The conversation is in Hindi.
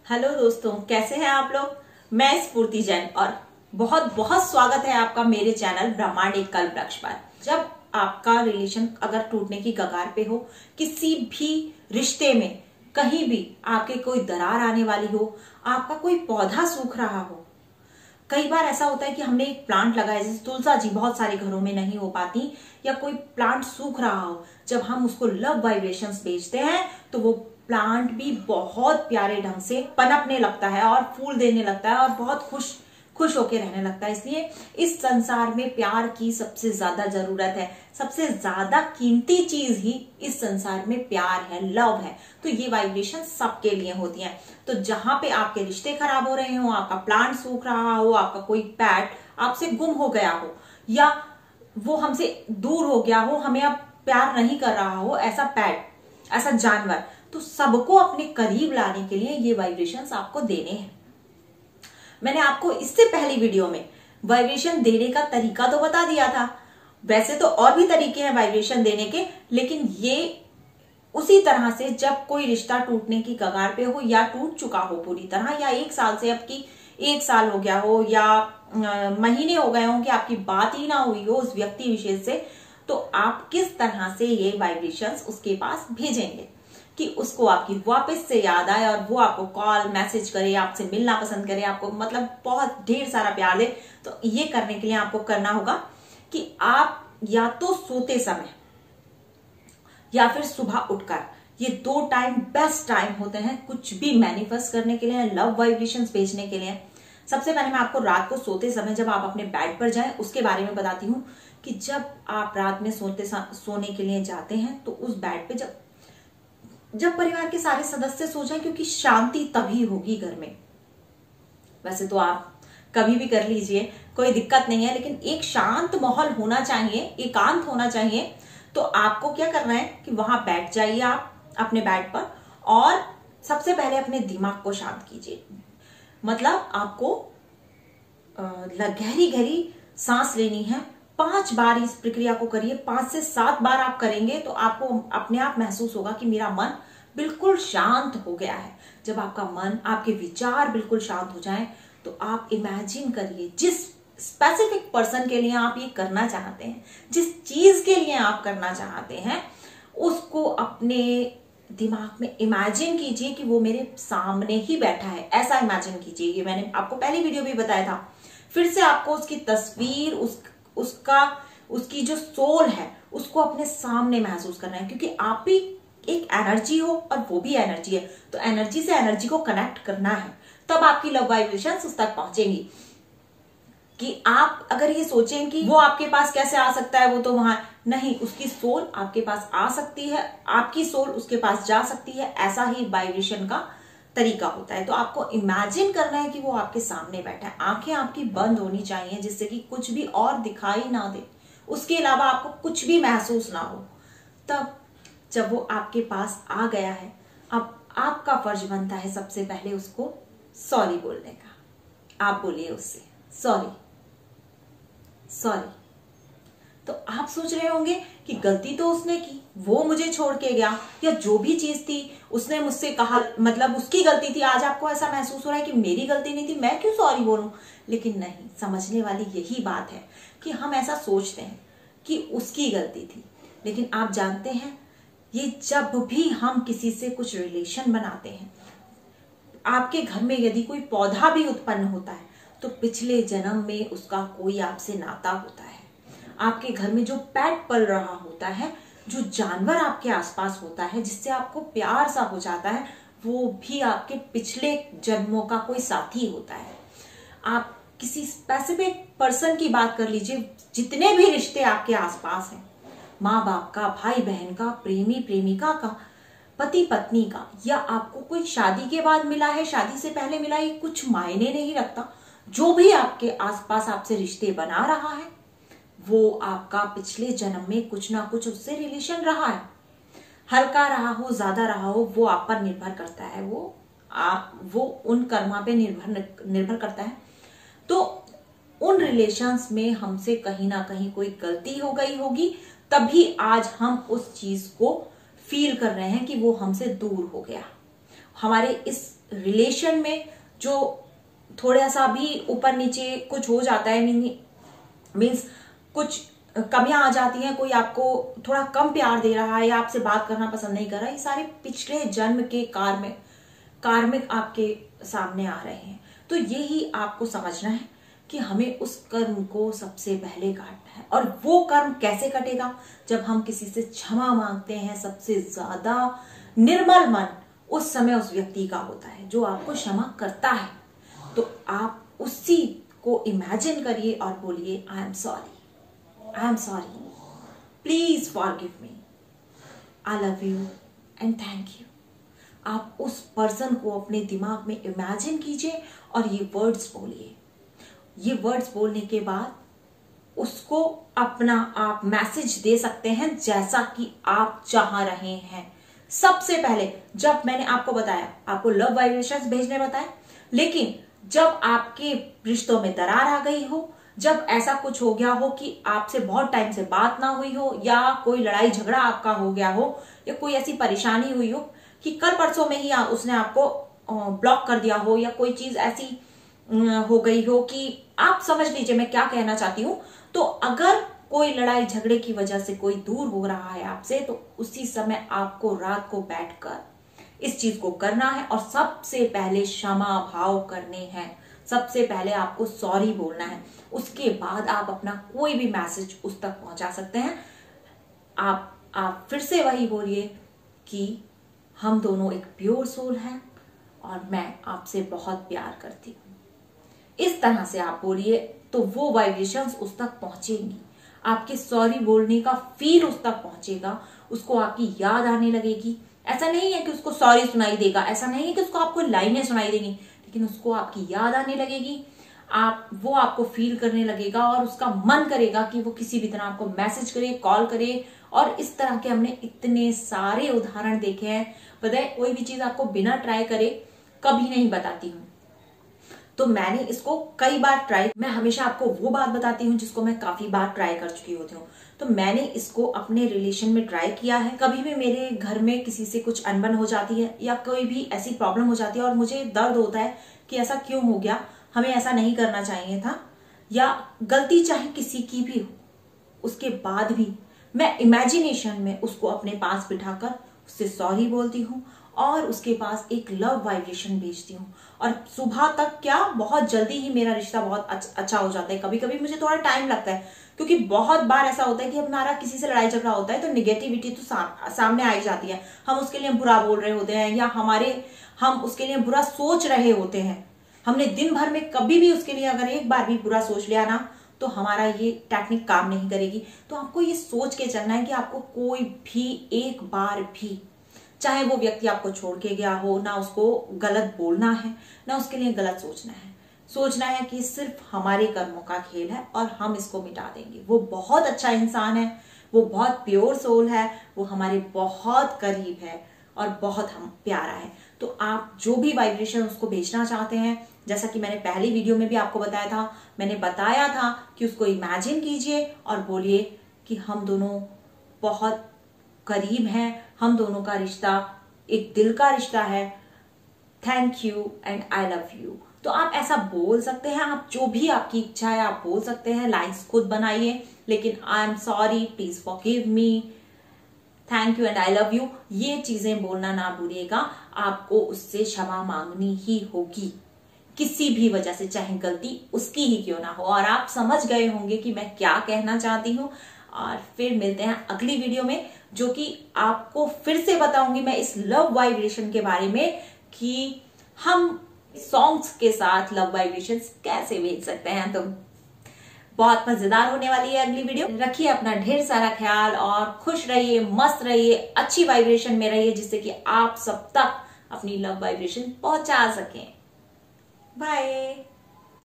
हेलो दोस्तों, कैसे हैं आप लोग। मैं स्फूर्ति जैन और बहुत बहुत स्वागत है आपका मेरे चैनल ब्रह्मांड कल्पवृक्ष पर। जब आपका रिलेशन अगर टूटने की कगार पे हो, किसी भी रिश्ते में कहीं भी आपके कोई दरार आने वाली हो, आपका कोई पौधा सूख रहा हो। कई बार ऐसा होता है कि हमने एक प्लांट लगाया, जैसे तुलसा जी बहुत सारे घरों में नहीं हो पाती, या कोई प्लांट सूख रहा हो, जब हम उसको लव वाइब्रेशंस भेजते हैं तो वो प्लांट भी बहुत प्यारे ढंग से पनपने लगता है और फूल देने लगता है और बहुत खुश होके रहने लगता है। इसलिए इस संसार में प्यार की सबसे ज्यादा जरूरत है। सबसे ज्यादा कीमती चीज ही इस संसार में प्यार है, लव है। तो ये वाइब्रेशन सबके लिए होती है। तो जहां पे आपके रिश्ते खराब हो रहे हो, आपका प्लांट सूख रहा हो, आपका कोई पेट आपसे गुम हो गया हो, या वो हमसे दूर हो गया हो, हमें अब प्यार नहीं कर रहा हो, ऐसा पेट, ऐसा जानवर, तो सबको अपने करीब लाने के लिए ये वाइब्रेशंस आपको देने हैं। मैंने आपको इससे पहली वीडियो में वाइब्रेशन देने का तरीका तो बता दिया था। वैसे तो और भी तरीके हैं वाइब्रेशन देने के, लेकिन ये उसी तरह से जब कोई रिश्ता टूटने की कगार पे हो या टूट चुका हो पूरी तरह, या 1 साल से, अब की 1 साल हो गया हो, या महीने हो गए हो कि आपकी बात ही ना हुई हो उस व्यक्ति विशेष से, तो आप किस तरह से ये वाइब्रेशंस उसके पास भेजेंगे कि उसको आपकी वापस से याद आए और वो आपको कॉल मैसेज करे, आपसे मिलना पसंद करे, आपको मतलब बहुत ढेर सारा प्यार दे। तो ये करने के लिए आपको करना होगा कि आप या तो सोते समय या फिर सुबह उठकर, ये 2 टाइम बेस्ट टाइम होते हैं कुछ भी मैनिफेस्ट करने के लिए, लव वाइब्रेशंस भेजने के लिए। सबसे पहले मैं आपको रात को सोते समय जब आप अपने बेड पर जाएं उसके बारे में बताती हूँ कि जब आप रात में सोने के लिए जाते हैं तो उस बेड पे जब परिवार के सारे सदस्य सो जाएं, क्योंकि शांति तभी होगी घर में। वैसे तो आप कभी भी कर लीजिए, कोई दिक्कत नहीं है, लेकिन एक शांत माहौल होना चाहिए, एकांत होना चाहिए। तो आपको क्या करना है कि वहां बैठ जाइए आप अपने बेड पर, और सबसे पहले अपने दिमाग को शांत कीजिए। मतलब आपको गहरी गहरी सांस लेनी है। 5 बार इस प्रक्रिया को करिए। 5 से 7 बार आप करेंगे तो आपको अपने आप महसूस होगा कि मेरा मन बिल्कुल शांत हो गया है। जब आपका मन, आपके विचार बिल्कुल शांत हो जाएं, तो आप इमेजिन करिए जिस स्पेसिफिक पर्सन के लिए आप ये करना चाहते हैं, जिस चीज के लिए आप करना चाहते हैं, उसको अपने दिमाग में इमेजिन कीजिए कि वो मेरे सामने ही बैठा है। ऐसा इमेजिन कीजिए। ये मैंने आपको पहली वीडियो भी बताया था। फिर से आपको उसकी तस्वीर, उसकी जो सोल है उसको अपने सामने महसूस करना है, क्योंकि आप भी एक एनर्जी हो और वो भी एनर्जी है। तो एनर्जी से एनर्जी को कनेक्ट करना है, तब आपकी लव वाइब्रेशंस उस तक पहुंचेंगी। कि आप अगर ये सोचें कि वो आपके पास कैसे आ सकता है, वो तो वहां नहीं, उसकी सोल आपके पास आ सकती है, आपकी सोल उसके पास जा सकती है। ऐसा ही वाइब्रेशन का तरीका होता है। तो आपको इमेजिन करना है कि वो आपके सामने बैठा है। आंखें आपकी बंद होनी चाहिए, जिससे कि कुछ भी और दिखाई ना दे, उसके अलावा आपको कुछ भी महसूस ना हो। तब जब वो आपके पास आ गया है, अब आपका फर्ज बनता है सबसे पहले उसको सॉरी बोलने का। आप बोलिए उससे सॉरी सॉरी। तो आप सोच रहे होंगे कि गलती तो उसने की, वो मुझे छोड़ के गया, या जो भी चीज थी उसने मुझसे कहा, मतलब उसकी गलती थी। आज आपको ऐसा महसूस हो रहा है कि मेरी गलती नहीं थी, मैं क्यों सॉरी बोलूं। लेकिन नहीं, समझने वाली यही बात है कि हम ऐसा सोचते हैं कि उसकी गलती थी। लेकिन आप जानते हैं, ये जब भी हम किसी से कुछ रिलेशन बनाते हैं, आपके घर में यदि कोई पौधा भी उत्पन्न होता है तो पिछले जन्म में उसका कोई आपसे नाता होता है। आपके घर में जो पेट पल रहा होता है, जो जानवर आपके आसपास होता है, जिससे आपको प्यार सा हो जाता है, वो भी आपके पिछले जन्मों का कोई साथी होता है। आप किसी स्पेसिफिक पर्सन की बात कर लीजिए, जितने भी रिश्ते आपके आसपास हैं, माँ बाप का, भाई बहन का, प्रेमी प्रेमिका का, पति पत्नी का, या आपको कोई शादी के बाद मिला है, शादी से पहले मिला है, कुछ मायने नहीं रखता। जो भी आपके आसपास आपसे रिश्ते बना रहा है, वो आपका पिछले जन्म में कुछ ना कुछ उससे रिलेशन रहा है। हल्का रहा हो, ज्यादा रहा हो, वो आप पर निर्भर करता है। वो उन कर्मा पे निर्भर करता है। तो उन रिलेशंस में हमसे कहीं ना कहीं कोई गलती हो गई होगी, तभी आज हम उस चीज को फील कर रहे हैं कि वो हमसे दूर हो गया। हमारे इस रिलेशन में जो थोड़ा सा भी ऊपर नीचे कुछ हो जाता है, मीन्स कुछ कमियां आ जाती हैं, कोई आपको थोड़ा कम प्यार दे रहा है या आपसे बात करना पसंद नहीं कर रहा है, ये सारे पिछले जन्म के कार्मिक आपके सामने आ रहे हैं। तो यही आपको समझना है कि हमें उस कर्म को सबसे पहले काटना है। और वो कर्म कैसे कटेगा? जब हम किसी से क्षमा मांगते हैं। सबसे ज्यादा निर्मल मन उस समय उस व्यक्ति का होता है जो आपको क्षमा करता है। तो आप उसी को इमेजिन करिए और बोलिए, I am sorry, please forgive me, I love you and thank you. आप उस पर्सन को अपने दिमाग में इमेजिन कीजिए और ये वर्ड्स बोलिए। ये वर्ड्स बोलने के बाद उसको अपना आप मैसेज दे सकते हैं जैसा कि आप चाह रहे हैं। सबसे पहले जब मैंने आपको बताया, आपको लव वाइब्रेशंस भेजने बताए, लेकिन जब आपके रिश्तों में दरार आ गई हो, जब ऐसा कुछ हो गया हो कि आपसे बहुत टाइम से बात ना हुई हो, या कोई लड़ाई झगड़ा आपका हो गया हो, या कोई ऐसी परेशानी हुई हो कि कल परसों में ही उसने आपको ब्लॉक कर दिया हो, या कोई चीज ऐसी हो गई हो कि आप समझ लीजिए मैं क्या कहना चाहती हूं। तो अगर कोई लड़ाई झगड़े की वजह से कोई दूर हो रहा है आपसे, तो उसी समय आपको रात को बैठकर इस चीज को करना है और सबसे पहले क्षमा भाव करने हैं। सबसे पहले आपको सॉरी बोलना है। उसके बाद आप अपना कोई भी मैसेज उस तक पहुंचा सकते हैं। आप फिर से वही बोलिए कि हम दोनों एक प्योर सोल हैं और मैं आपसे बहुत प्यार करती हूँ। इस तरह से आप बोलिए तो वो वाइब्रेशंस उस तक पहुंचेंगी। आपके सॉरी बोलने का फील उस तक पहुंचेगा, उसको आपकी याद आने लगेगी। ऐसा नहीं है कि उसको सॉरी सुनाई देगा, ऐसा नहीं है कि उसको आपको लाइनें सुनाई देंगी, लेकिन उसको आपकी याद आने लगेगी। वो आपको फील करने लगेगा और उसका मन करेगा कि वो किसी भी तरह आपको मैसेज करे, कॉल करे। और इस तरह के हमने इतने सारे उदाहरण देखे हैं। पता है, कोई भी चीज आपको बिना ट्राई करे कभी नहीं बताती हूँ। तो मैंने इसको कई बार ट्राई, मैं हमेशा आपको वो बात बताती हूँ जिसको मैं काफी बार ट्राई कर चुकी होती हूँ। तो मैंने इसको अपने रिलेशन में ट्राई किया है। कभी भी मेरे घर में किसी से कुछ अनबन हो जाती है या कोई भी ऐसी प्रॉब्लम हो जाती है और मुझे दर्द होता है कि ऐसा क्यों हो गया, हमें ऐसा नहीं करना चाहिए था, या गलती चाहे किसी की भी हो, उसके बाद भी मैं इमेजिनेशन में उसको अपने पास बिठाकर उससे सॉरी बोलती हूँ और उसके पास एक लव वाइब्रेशन भेजती हूँ। और सुबह तक क्या, बहुत जल्दी ही मेरा रिश्ता बहुत अच्छा हो जाता है। कभी कभी मुझे थोड़ा टाइम लगता है, क्योंकि बहुत बार ऐसा होता है कि हमारा किसी से लड़ाई झगड़ा होता है तो निगेटिविटी तो सामने आई जाती है। हम उसके लिए बुरा बोल रहे होते हैं, या हम उसके लिए बुरा सोच रहे होते हैं। हमने दिन भर में कभी भी उसके लिए अगर एक बार भी बुरा सोच लिया ना, तो हमारा ये टेक्निक काम नहीं करेगी। तो आपको ये सोच के चलना है कि आपको कोई भी एक बार भी, चाहे वो व्यक्ति आपको छोड़ के गया हो, ना उसको गलत बोलना है, ना उसके लिए गलत सोचना है कि सिर्फ हमारे कर्मों का खेल है और हम इसको मिटा देंगे। वो बहुत अच्छा इंसान है, वो बहुत प्योर सोल है, वो हमारे बहुत करीब है और बहुत हम प्यारा है। तो आप जो भी वाइब्रेशन उसको भेजना चाहते हैं, जैसा कि मैंने पहली वीडियो में भी आपको बताया था, मैंने बताया था कि उसको इमेजिन कीजिए और बोलिए कि हम दोनों बहुत करीब हैं, हम दोनों का रिश्ता एक दिल का रिश्ता है, thank you and I love you. तो आप ऐसा बोल सकते हैं, आप जो भी आपकी इच्छा है आप बोल सकते हैं, लाइन्स खुद बनाइए, लेकिन I am sorry, please forgive me, thank you and I love you, ये चीजें बोलना ना भूलिएगा। आपको उससे क्षमा मांगनी ही होगी किसी भी वजह से, चाहे गलती उसकी ही क्यों ना हो। और आप समझ गए होंगे कि मैं क्या कहना चाहती हूँ। और फिर मिलते हैं अगली वीडियो में, जो कि आपको फिर से बताऊंगी मैं इस लव वाइब्रेशन के बारे में कि हम सॉन्ग्स के साथ लव वाइब्रेशंस कैसे भेज सकते हैं। तो बहुत मजेदार होने वाली है अगली वीडियो। रखिए अपना ढेर सारा ख्याल और खुश रहिए, मस्त रहिए, अच्छी वाइब्रेशन में रहिए, जिससे कि आप सब तक अपनी लव वाइब्रेशन पहुंचा सकें। बाय।